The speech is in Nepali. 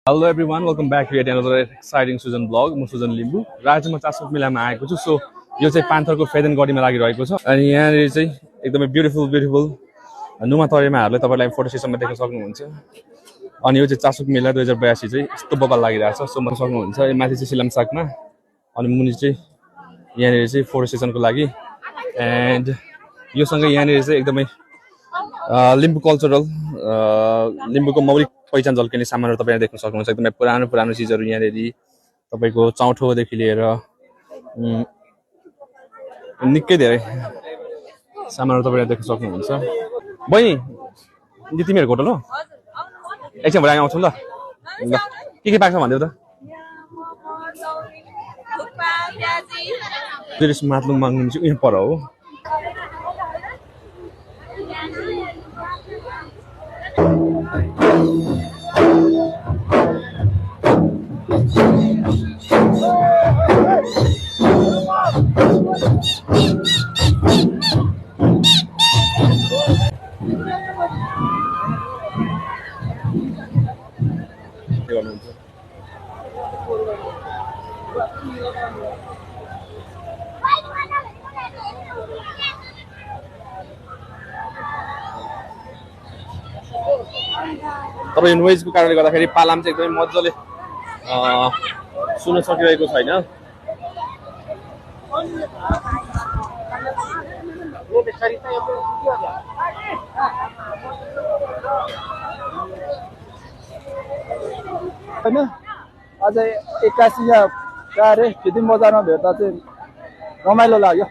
Hello everyone, welcome back to yet another exciting Sujan vlog. म सुजन लिम्बू र आज म चासोक मेलामा आएको छु। सो यो चाहिँ पान्थरको फेदन गढीमा लागिरहेको छ अनि यहाँनिर चाहिँ एकदमै ब्युटिफुल नुमा तरेमाहरूले तपाईलाई फोटो सेसनमा देख्न सक्नुहुन्छ। अनि यो चाहिँ चासोक मेला 2082 चाहिँ यस्तो बबाल लागिरहेछ। सो म सक्नुहुन्छ माथि चाहिँ सिलामसाकमा अनि मुनि चाहिँ यहाँनिर चाहिँ फोटो सेसनको लागि एन्ड यो सँगै यहाँनिर चाहिँ एकदमै लिम्बू कल्चरल लिम्बूको मौलिक पहिचान झल्किने सामानहरू तपाईले देख्न सक्नुहुन्छ। एकदमै पुरानो चिजहरू यहाँनिर तपाईको चौठोदेखि लिएर निकै धेरै सामानहरू तपाईले देख्न सक्नुहुन्छ। बहिनी तिमीहरूको होटल हो? एकछिन भएर आउँछौँ ल। के पाक्छ भन्देऊ त? माथि माग्नु चाहिँ उयो पर हो। तर यो नोइजको कारणले गर्दाखेरि पालाम चाहिँ एकदमै मजाले सुन्न सकिरहेको छैन। हैन अझै 81 या कार्य खेती बजारमा भेट्दा चाहिँ रमाइलो लाग्यो।